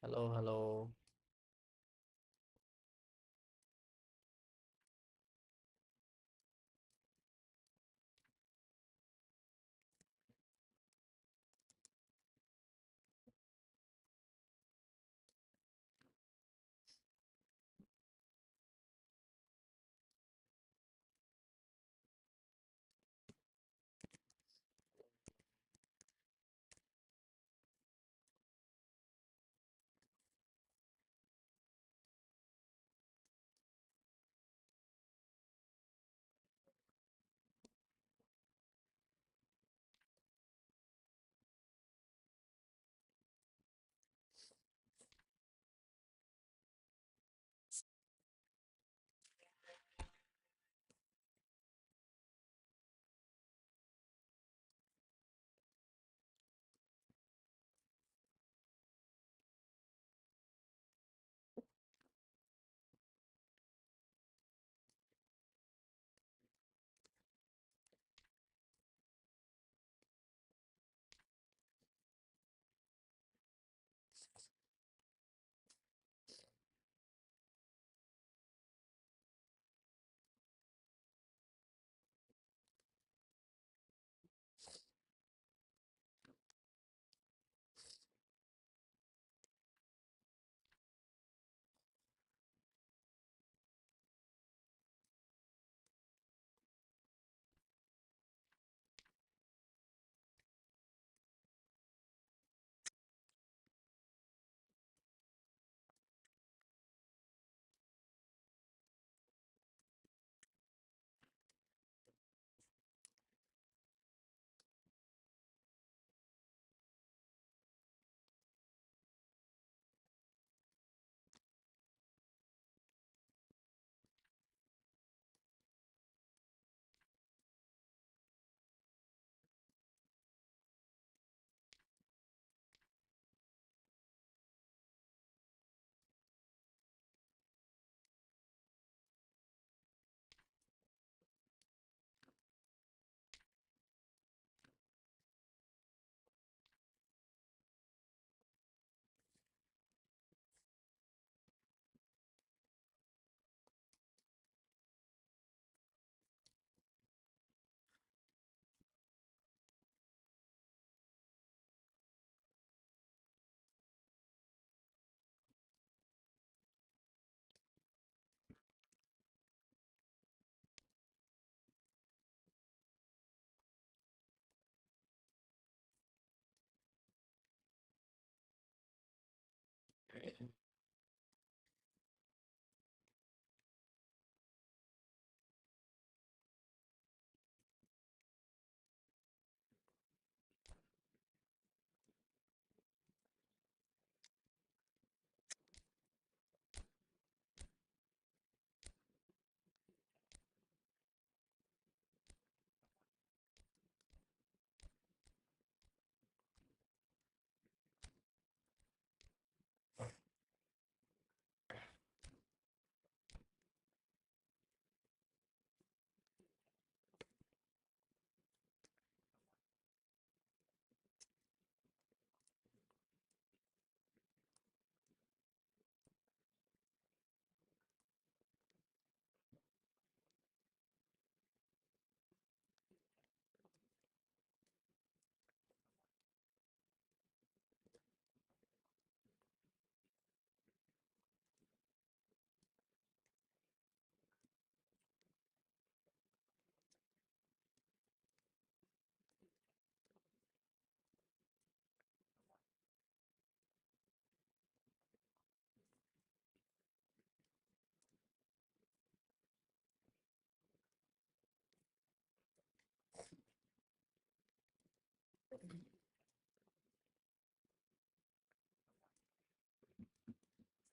Hello, hello.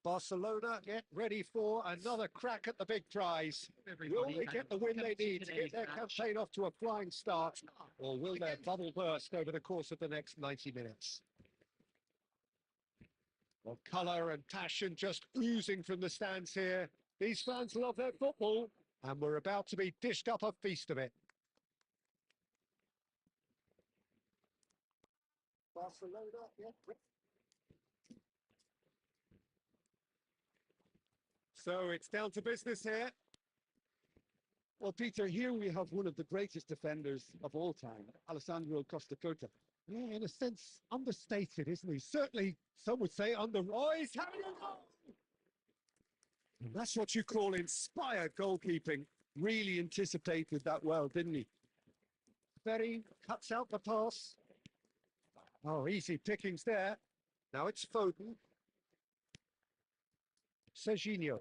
Barcelona get ready for another crack at the big prize. Will they get the win they need to get their campaign off to a flying start, or will their bubble burst over the course of the next 90 minutes? Well, colour and passion just oozing from the stands here. These fans love their football, and we're about to be dished up a feast of it. Barcelona, yeah. So it's down to business here. Well, Peter, here we have one of the greatest defenders of all time, Alessandro Costa Curta. Yeah, in a sense, understated, isn't he? Certainly, some would say under. Oh, he's having a goal! And that's what you call inspired goalkeeping. Really anticipated that well, didn't he? Berry cuts out the pass. Oh, easy pickings there. Now it's Foden. Serginho.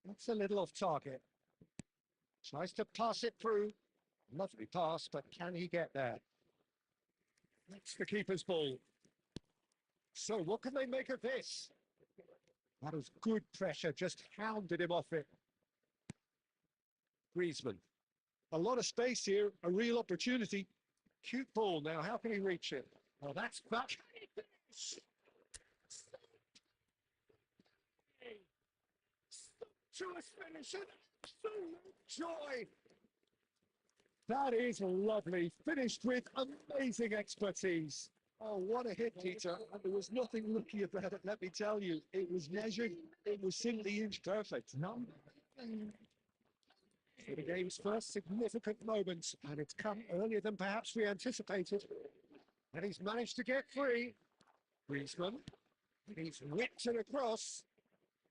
That's a little off target. Tries to pass it through. Lovely pass, but can he get there? That's the keeper's ball. So what can they make of this? That was good pressure, just hounded him off it. Griezmann. A lot of space here, a real opportunity. Cute ball now, how can he reach it? Oh, that's back. Sumptuous finish, an absolute joy. That is lovely, finished with amazing expertise. Oh, what a hit, Peter. And there was nothing lucky about it, let me tell you. It was measured, it was simply inch perfect. For the game's first significant moment, and it's come earlier than perhaps we anticipated. And he's managed to get free. Griezmann, he's whipped it across.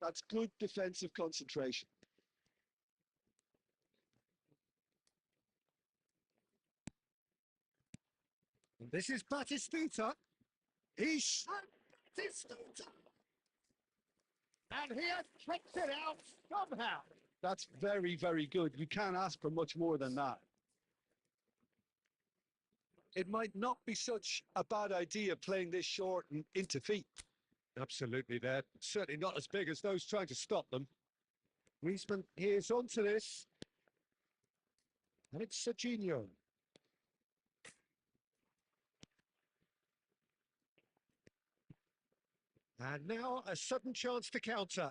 That's good defensive concentration. And this is Batistuta. He's shot Batistuta. And he has kicked it out somehow. That's very, very good. You can't ask for much more than that. It might not be such a bad idea playing this short and into feet. Absolutely, they're certainly not as big as those trying to stop them. Griezmann here's onto this. And it's Serginho. And now a sudden chance to counter.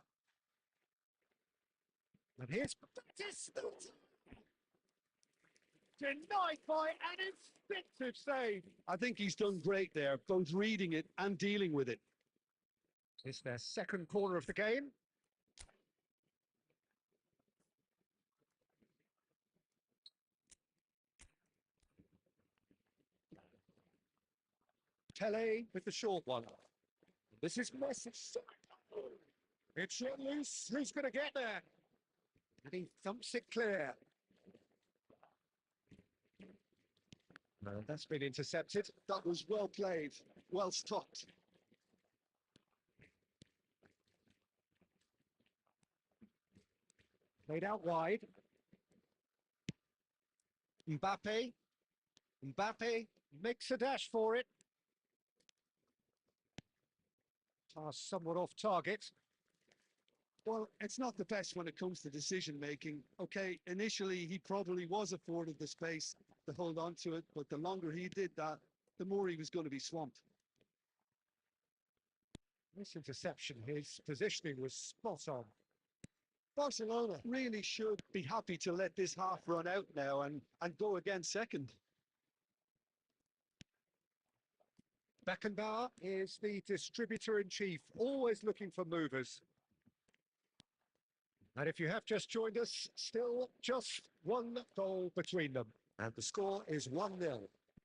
And here's Batistuta. Denied by an instinctive save. I think he's done great there, both reading it and dealing with it. It's their second corner of the game. Tele with the short one. This is Messi. It's let loose. Who's going to get there? And he thumps it clear. No, that's been intercepted. That was well played, well stopped. Played out wide. Mbappe. Mbappe makes a dash for it. Pass somewhat off target. Well, it's not the best when it comes to decision making. Okay, initially he probably was afforded the space to hold on to it, but the longer he did that, the more he was going to be swamped. This interception, his positioning was spot on. Barcelona really should be happy to let this half run out now and go again second. Beckenbauer is the distributor-in-chief, always looking for movers. And if you have just joined us, still just one goal between them. And the score is 1-0.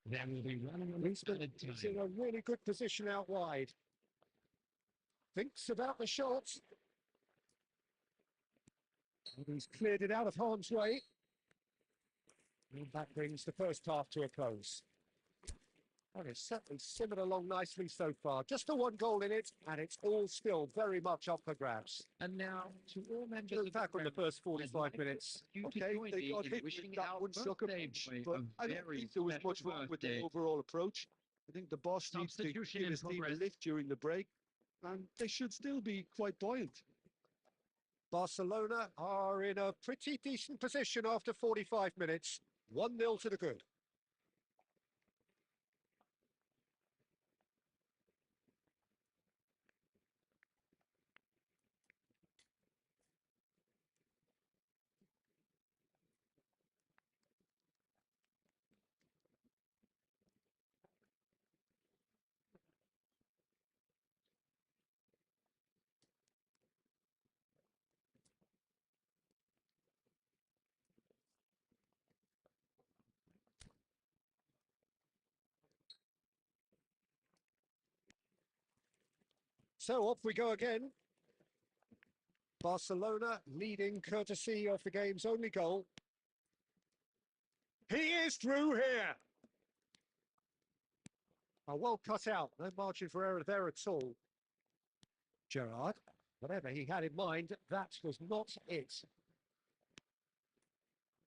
There will be running on Griezmann is in a really good position out wide. Thinks about the shot. And he's cleared it out of harm's way. And that brings the first half to a close. And it's certainly simmered along nicely so far. Just the one goal in it, and it's all still very much up for grabs. And now to all members Look of back on the first 45 minutes. Okay, they got hit with that one sucker punch, but I don't think there was much wrong with the overall approach. I think the boss needs to give his team a lift during the break, and they should still be quite buoyant. Barcelona are in a pretty decent position after 45 minutes. 1-0 to the good. So off we go again. Barcelona leading courtesy of the game's only goal. He is through here. Well cut out. No margin for error there at all. Gerrard, whatever he had in mind, that was not it.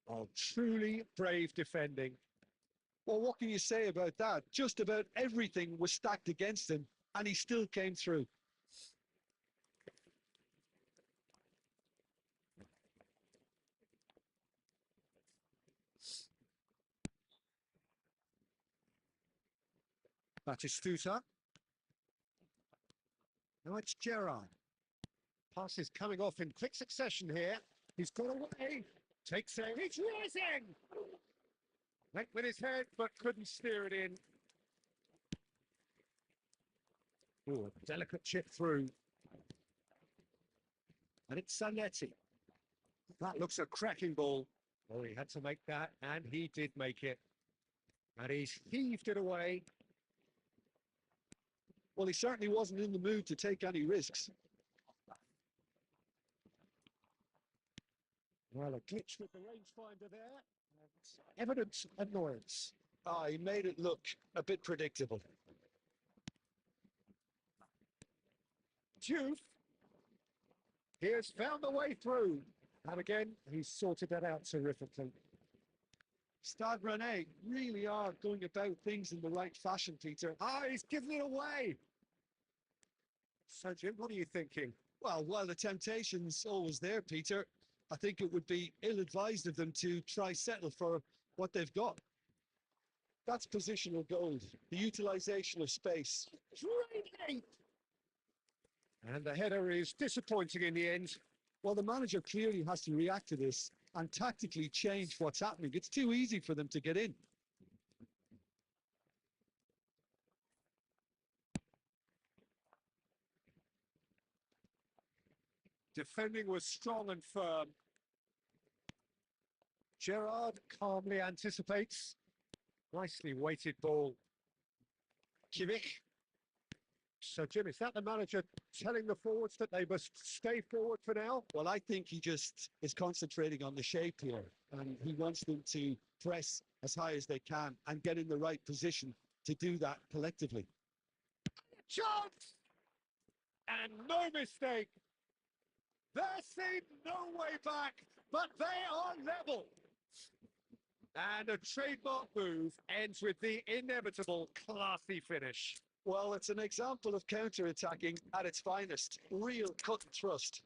Oh, truly brave defending. Well, what can you say about that? Just about everything was stacked against him, and he still came through. Batistuta. Now it's Gerrard. Pass is coming off in quick succession here. He's got away. Takes aim. He's racing! Went with his head, but couldn't steer it in. Oh, a delicate chip through. And it's Zanetti. That looks a cracking ball. Oh, he had to make that, and he did make it. And he's heaved it away. Well, he certainly wasn't in the mood to take any risks. Well, a glitch with the rangefinder there. Evident annoyance. He made it look a bit predictable. Juve. He has found the way through. And again, he's sorted that out terrifically. Stade Rennais really are going about things in the right fashion, Peter. He's given it away. So, Jim, what are you thinking? Well, while the temptation's always there, Peter, I think it would be ill-advised of them to try settle for what they've got. That's positional gold, the utilisation of space. And the header is disappointing in the end. Well, the manager clearly has to react to this and tactically change what's happening. It's too easy for them to get in. Defending was strong and firm. Gerrard calmly anticipates. Nicely weighted ball. Kimmich. So, Jim, is that the manager telling the forwards that they must stay forward for now? Well, I think he just is concentrating on the shape here, and he wants them to press as high as they can and get in the right position to do that collectively. Chance! And no mistake. There seemed no way back, but they are level. And a trademark move ends with the inevitable classy finish. Well, it's an example of counter-attacking at its finest. Real cut and thrust.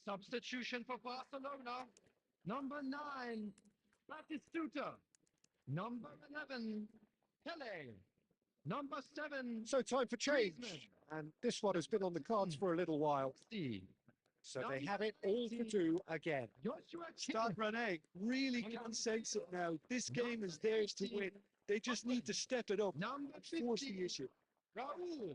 Substitution for Barcelona. Number 9, Batistuta. Number 11, Pele. Number 7. So time for change. Griezmann. And this one has been on the cards for a little while. So they have it all to do again. Stade Rennais really can sense it now. This game is theirs to win. They just need to step it up Number and force 50, the issue. Raul.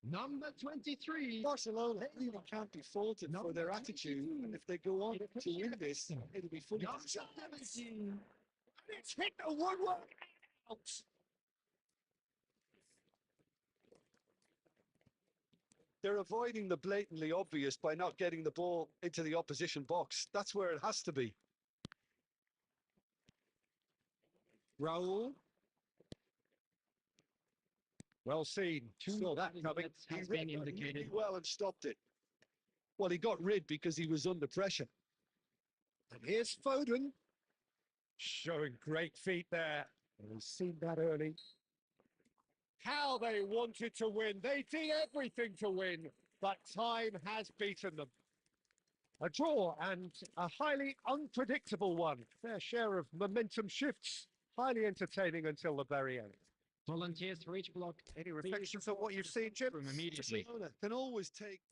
Number 23. Barcelona really can't be faulted for their attitude, and if they go on to win this, it'll be fully Number deserved. 17. It's hit the woodwork out. They're avoiding the blatantly obvious by not getting the ball into the opposition box. That's where it has to be. Raul. Well seen. Saw that coming. Has been He read that indicated. really well and stopped it. Well, he got rid because he was under pressure. And here's Foden. Showing great feet there. And we've seen that early. How they wanted to win. They did everything to win, but time has beaten them. A draw and a highly unpredictable one. Fair share of momentum shifts. Highly entertaining until the very end. Volunteers for each block. Any reflections on what you've seen, Jim? From immediately. Barcelona can always take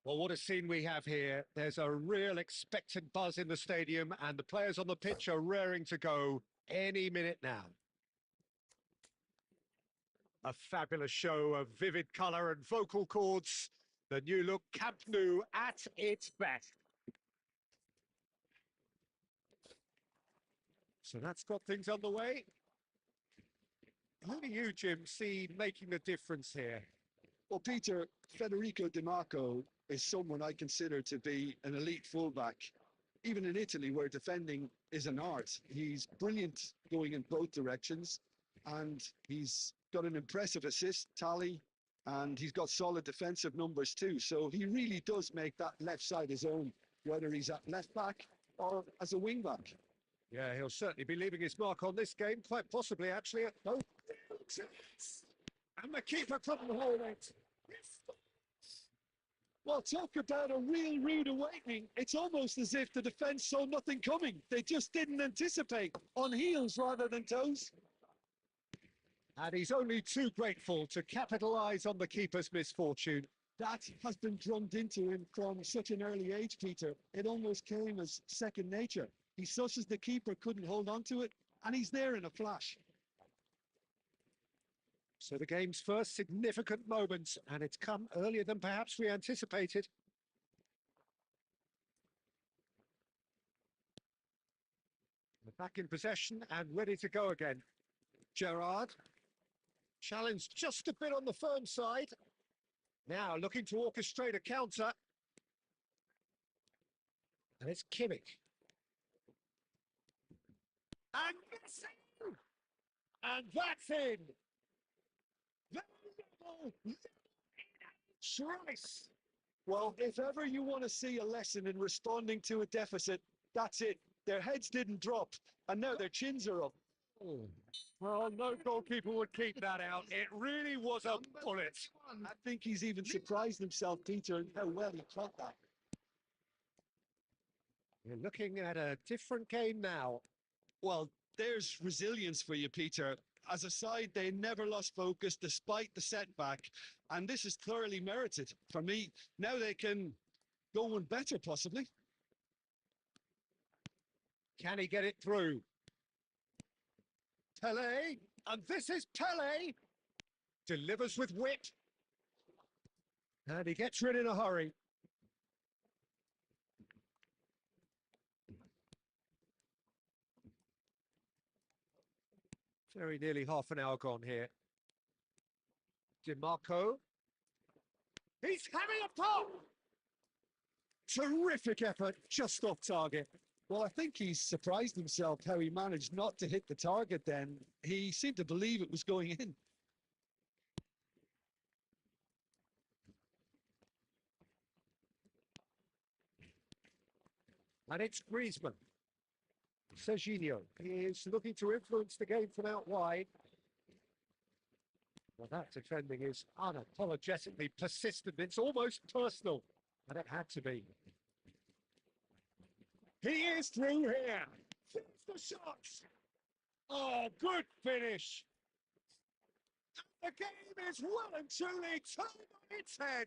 Well, what a scene we have here. There's a real expectant buzz in the stadium, and the players on the pitch are raring to go any minute now. A fabulous show of vivid colour and vocal cords. The new look Camp Nou at its best. So that's got things underway. Who do you, Jim, see making the difference here? Well, Peter, Federico Di Marco is someone I consider to be an elite fullback. Even in Italy, where defending is an art, he's brilliant going in both directions, and he's got an impressive assist tally, and he's got solid defensive numbers too. So he really does make that left side his own, whether he's at left back or as a wing back. Yeah, he'll certainly be leaving his mark on this game, quite possibly actually at both. And the keeper couldn't hold it. Well, talk about a real rude awakening. It's almost as if the defence saw nothing coming. They just didn't anticipate, on heels rather than toes. And he's only too grateful to capitalise on the keeper's misfortune. That has been drummed into him from such an early age, Peter. It almost came as second nature. He susses the keeper couldn't hold on to it, and he's there in a flash. So the game's first significant moment, and it's come earlier than perhaps we anticipated. We're back in possession and ready to go again. Gerrard, challenged just a bit on the firm side. Now looking to orchestrate a counter. And it's Kimmich. And missing! And that's in! Choice. Well, if ever you want to see a lesson in responding to a deficit, that's it. Their heads didn't drop, and now their chins are up. Oh. Well, no goalkeeper would keep that out. It really was a bullet. I think he's even surprised himself, Peter, how well he caught that. We're looking at a different game now. Well, there's resilience for you, Peter. As a side, they never lost focus despite the setback, and this is thoroughly merited. For me, now they can go one better, possibly. Can he get it through? Pele, and this is Pele. Delivers with wit. And he gets rid in a hurry. Very nearly half an hour gone here. Di Marco. He's having a pop! Terrific effort, just off target. Well, I think he's surprised himself how he managed not to hit the target then. He seemed to believe it was going in. And it's Griezmann. Serginho, he is looking to influence the game from out wide. Well, that defending is unapologetically persistent. It's almost personal, and it had to be. He is through here. Finish the shots. Oh, good finish. The game is well and truly turned on its head.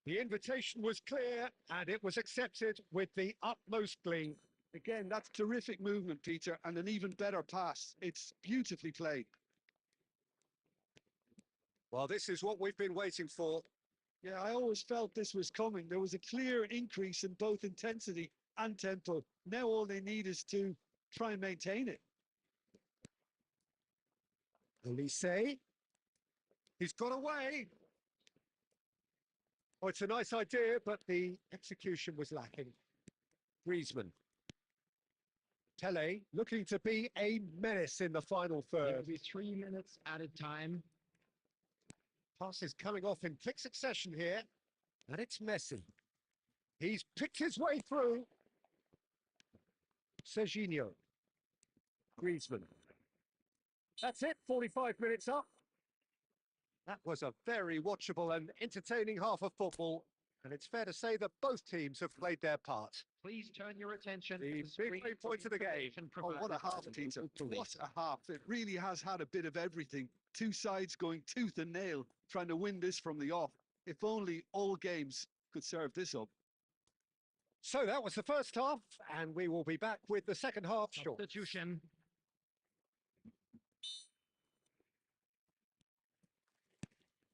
The invitation was clear, and it was accepted with the utmost glee. Again, that's terrific movement, Peter, and an even better pass. It's beautifully played. Well, this is what we've been waiting for. Yeah, I always felt this was coming. There was a clear increase in both intensity and tempo. Now all they need is to try and maintain it. Elise, he's got away. Oh, it's a nice idea, but the execution was lacking. Griezmann. Pele looking to be a menace in the final third. It'll be 3 minutes at a time. Passes coming off in quick succession here, and it's Messi. He's picked his way through. Serginho. Griezmann. That's it, 45 minutes up. That was a very watchable and entertaining half of football, and it's fair to say that both teams have played their part. Please turn your attention The to the screen big 3 points of the game. Oh, what a half, Peter. What a half. It really has had a bit of everything. Two sides going tooth and nail, trying to win this from the off. If only all games could serve this up. So that was the first half, and we will be back with the second half shortly. Substitution.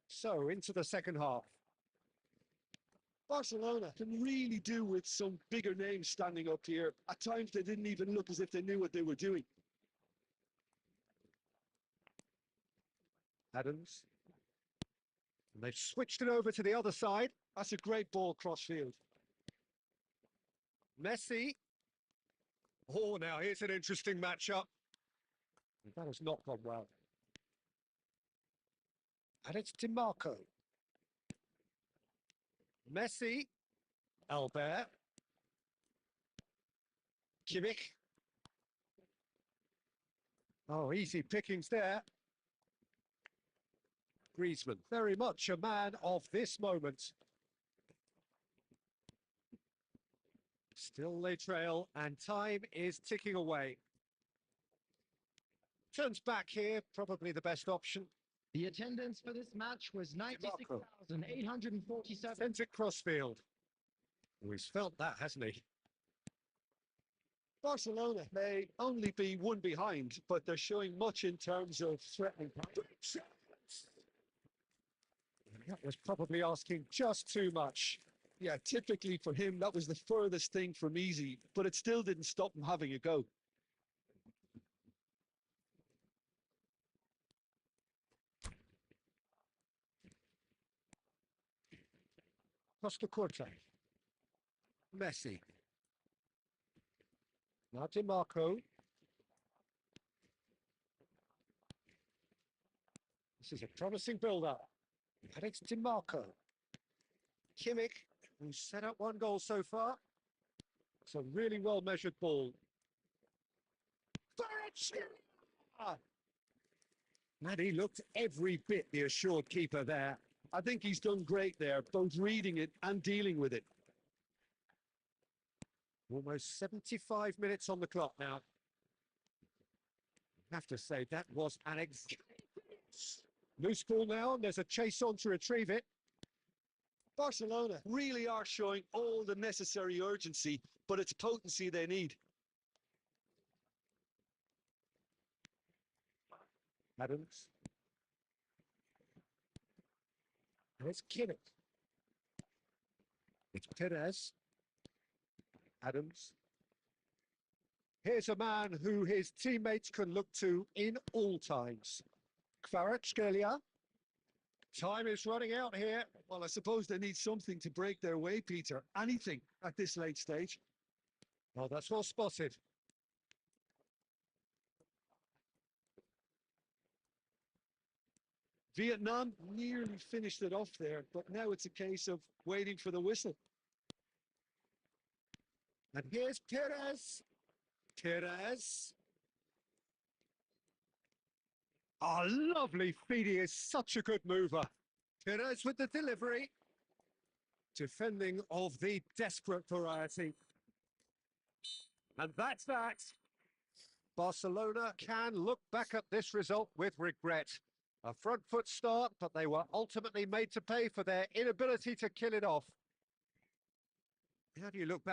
So into the second half. Barcelona can really do with some bigger names standing up here. At times they didn't even look as if they knew what they were doing. Adams. And they've switched it over to the other side. That's a great ball cross-field. Messi. Oh, now here's an interesting matchup. That has not gone well. And it's DiMarco. Messi. Albert. Kimmich. Oh, easy pickings there. Griezmann, very much a man of this moment. Still they trail, and time is ticking away. Turns back here, probably the best option. The attendance for this match was 96,847. Sends it crossfield. Oh, he's felt that, hasn't he? Barcelona may only be one behind, but they're showing much in terms of threatening. That was probably asking just too much. Yeah, typically for him, that was the furthest thing from easy, but it still didn't stop him having a go. Costa Corte. Messi. Now DiMarco. This is a promising build-up. And it's DiMarco. Kimmich, who's set up one goal so far. It's a really well-measured ball. And he looked every bit the assured keeper there. I think he's done great there, both reading it and dealing with it. Almost 75 minutes on the clock now. I have to say, that was an loose ball now, and there's a chase on to retrieve it. Barcelona really are showing all the necessary urgency, but it's potency they need. Adams. And it's Kimmich. It's Perez. Adams. Here's a man who his teammates can look to in all times. Kvaratskhelia. Time is running out here. Well, I suppose they need something to break their way, Peter. Anything at this late stage. Oh, that's well spotted. Vietnam nearly finished it off there, but now it's a case of waiting for the whistle. And here's Perez. Perez. Oh, lovely feed. He is such a good mover. Perez with the delivery. Defending of the desperate variety. And that's that. Barcelona can look back at this result with regret. A front foot start, but they were ultimately made to pay for their inability to kill it off. How do you look back?